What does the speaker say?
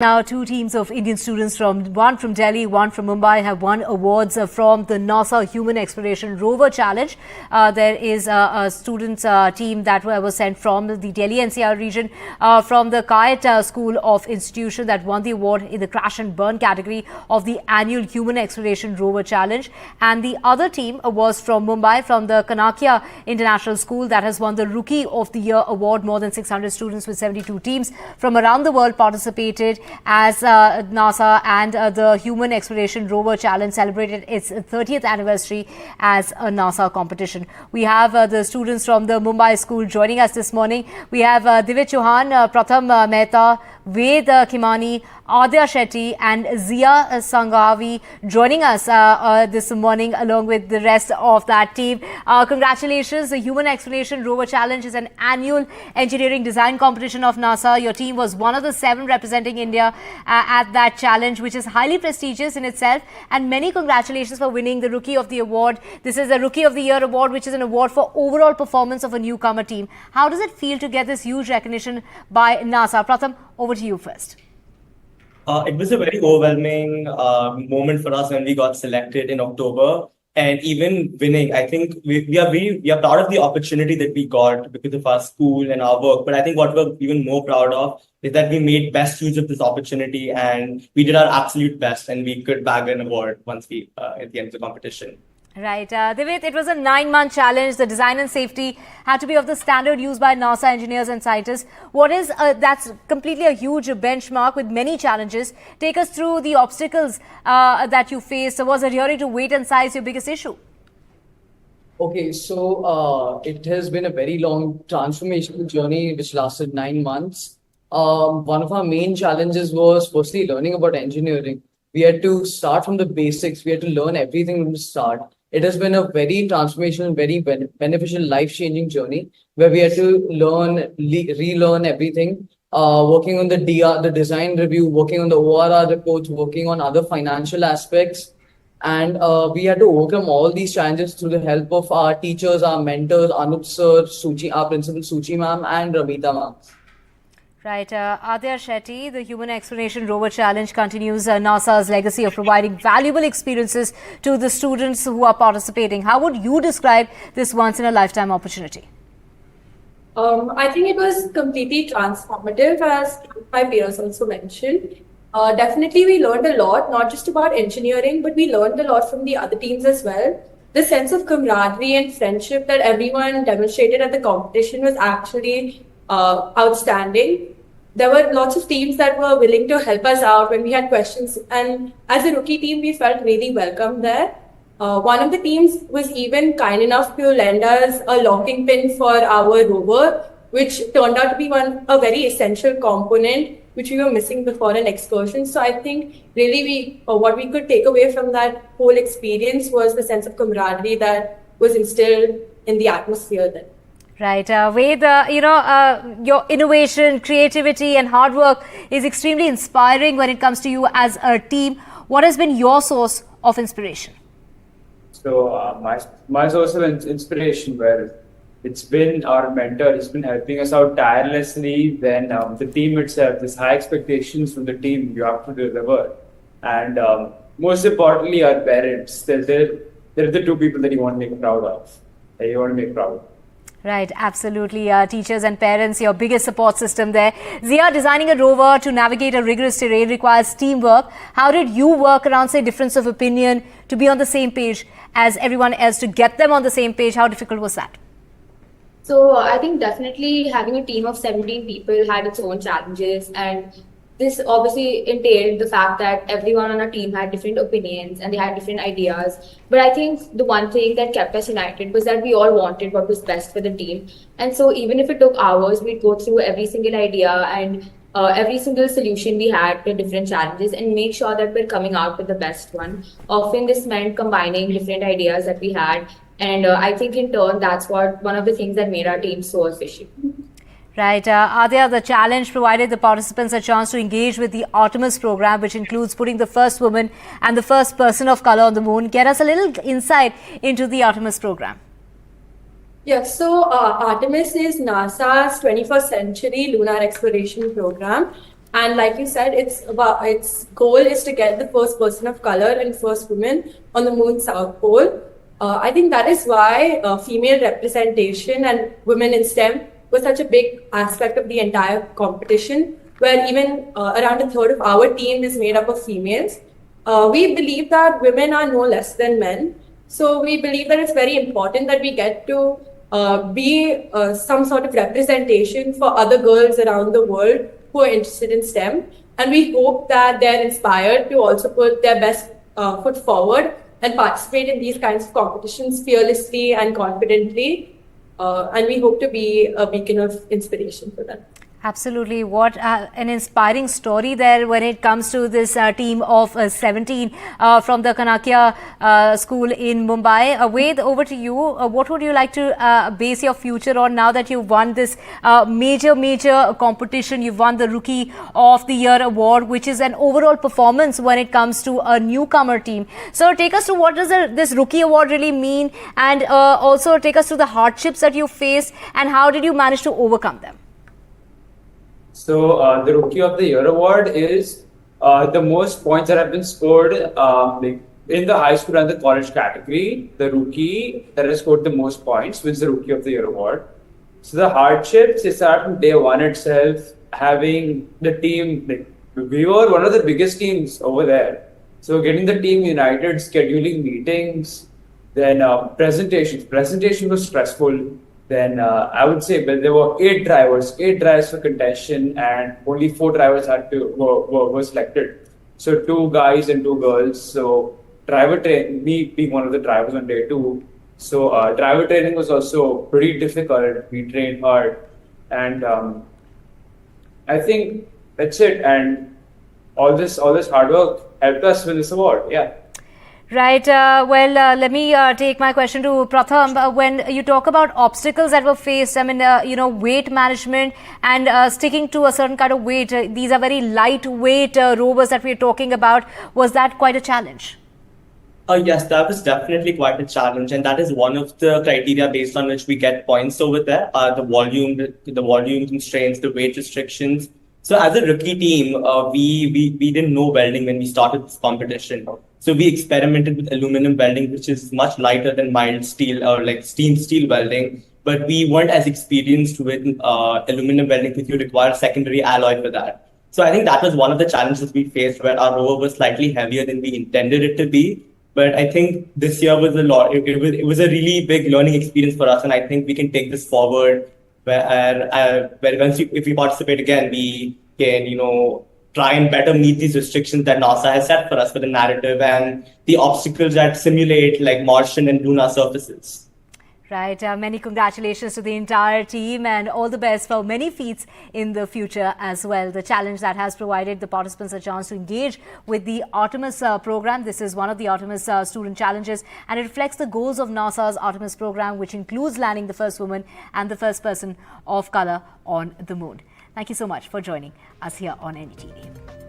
Now, two teams of Indian students, one from Delhi, one from Mumbai, have won awards from the NASA Human Exploration Rover Challenge. There is a students' team that was sent from the Delhi NCR region from the Kanakia School of Institution that won the award in the crash and burn category of the annual Human Exploration Rover Challenge. And the other team was from Mumbai, from the Kanakia International School, that has won the Rookie of the Year award. More than 600 students with 72 teams from around the world participated as NASA and the Human Exploration Rover Challenge celebrated its 30th anniversary as a NASA competition. We have the students from the Mumbai school joining us this morning. We have Divya Chauhan, Pratham Mehta, Ved Kimani, Adya Shetty and Zia Sanghavi joining us this morning along with the rest of that team. Congratulations. The Human Exploration Rover Challenge is an annual engineering design competition of NASA. Your team was one of the 7 representing India at that challenge, which is highly prestigious in itself. And many congratulations for winning the Rookie of the Award. This is the Rookie of the Year award, which is an award for overall performance of a newcomer team. How does it feel to get this huge recognition by NASA? Pratham, over to you first. It was a very overwhelming moment for us when we got selected in October. And even winning, I think we are proud of the opportunity that we got because of our school and our work. But I think what we're even more proud of is that we made best use of this opportunity and we did our absolute best and we could bag an award once we at the end of the competition. Right. Divit, it was a 9-month challenge. The design and safety had to be of the standard used by NASA engineers and scientists. That's completely a huge benchmark with many challenges. Take us through the obstacles that you faced. Was adhering to weight and size your biggest issue? Okay, so it has been a very long transformational journey which lasted 9 months. One of our main challenges was firstly learning about engineering. We had to start from the basics. We had to learn everything from the start. It has been a very transformational, very beneficial, life-changing journey where we had to relearn everything, working on the design review, working on the ORR reports, working on other financial aspects. And we had to overcome all these challenges through the help of our teachers, our mentors, Anup sir, Suchi, our principal Suchi ma'am and Ramita ma'am. Right. Adya Shetty, the Human Exploration Rover Challenge continues NASA's legacy of providing valuable experiences to the students who are participating. How would you describe this once-in-a-lifetime opportunity? I think it was completely transformative, as my peers also mentioned. Definitely, we learned a lot, not just about engineering, but we learned a lot from the other teams as well. The sense of camaraderie and friendship that everyone demonstrated at the competition was actually outstanding. There were lots of teams that were willing to help us out when we had questions, and as a rookie team, we felt really welcome there. One of the teams was even kind enough to lend us a locking pin for our rover, which turned out to be a very essential component which we were missing before an excursion. So I think really what we could take away from that whole experience was the sense of camaraderie that was instilled in the atmosphere then. Right. Ved, your innovation, creativity and hard work is extremely inspiring when it comes to you as a team. What has been your source of inspiration? So my source of inspiration, well, it's been our mentor. He's been helping us out tirelessly. Then the team itself, there's high expectations from the team you have to deliver. And most importantly, our parents. They're the 2 people that you want to make proud of. Right, absolutely. Teachers and parents, your biggest support system there. Zia, designing a rover to navigate a rigorous terrain requires teamwork. How did you work around, say, difference of opinion to be on the same page as everyone else, to get them on the same page? How difficult was that? So I think definitely having a team of 17 people had its own challenges, and this obviously entailed the fact that everyone on our team had different opinions and they had different ideas. But I think the one thing that kept us united was that we all wanted what was best for the team. And so even if it took hours, we'd go through every single idea and every single solution we had to different challenges and make sure that we're coming out with the best one. Often this meant combining different ideas that we had. And I think in turn, that's one of the things that made our team so efficient. Right. Adya, the challenge provided the participants a chance to engage with the Artemis program, which includes putting the first woman and the first person of color on the moon. Get us a little insight into the Artemis program. Yes, so Artemis is NASA's 21st century lunar exploration program. And like you said, its goal is to get the first person of color and first woman on the moon's south pole. I think that is why female representation and women in STEM was such a big aspect of the entire competition, where even around a third of our team is made up of females. We believe that women are no less than men. So we believe that it's very important that we get to be some sort of representation for other girls around the world who are interested in STEM. And we hope that they're inspired to also put their best foot forward and participate in these kinds of competitions fearlessly and confidently. And we hope to be a beacon of inspiration for them. Absolutely. What an inspiring story there when it comes to this team of 17 from the Kanakia School in Mumbai. Ved, over to you. What would you like to base your future on now that you've won this major competition? You've won the Rookie of the Year award, which is an overall performance when it comes to a newcomer team. So take us to what does this Rookie Award really mean, and also take us to the hardships that you faced and how did you manage to overcome them? So the Rookie of the Year award is the most points that have been scored in the high school and the college category. The rookie that has scored the most points wins the Rookie of the Year award. So the hardships is that from day one itself, having the team, we were one of the biggest teams over there. So getting the team united, scheduling meetings, then presentations. Presentation was stressful. Then I would say, well, there were 8 drivers for contention, and only 4 drivers were selected. So 2 guys and 2 girls. So me being one of the drivers on day 2. So driver training was also pretty difficult. We trained hard, and I think that's it. And all this hard work helped us win this award. Yeah. Right. Let me take my question to Pratham. When you talk about obstacles that were faced, I mean, weight management and sticking to a certain kind of weight, these are very lightweight rovers that we're talking about. Was that quite a challenge? Yes, that was definitely quite a challenge, and that is one of the criteria based on which we get points over there. The volume constraints, the weight restrictions. So as a rookie team, we didn't know welding when we started this competition. So we experimented with aluminum welding, which is much lighter than mild steel or like steam steel welding. But we weren't as experienced with aluminum welding because you require secondary alloy for that. So I think that was one of the challenges we faced, where our rover was slightly heavier than we intended it to be. But I think this year was a lot. It was a really big learning experience for us, and I think we can take this forward. Where if we participate again, we can try and better meet these restrictions that NASA has set for us for the narrative and the obstacles that simulate like Martian and lunar surfaces. Right. Many congratulations to the entire team and all the best for many feats in the future as well. The challenge that has provided the participants a chance to engage with the Artemis program. This is one of the Artemis student challenges, and it reflects the goals of NASA's Artemis program, which includes landing the first woman and the first person of color on the moon. Thank you so much for joining us here on NDTV.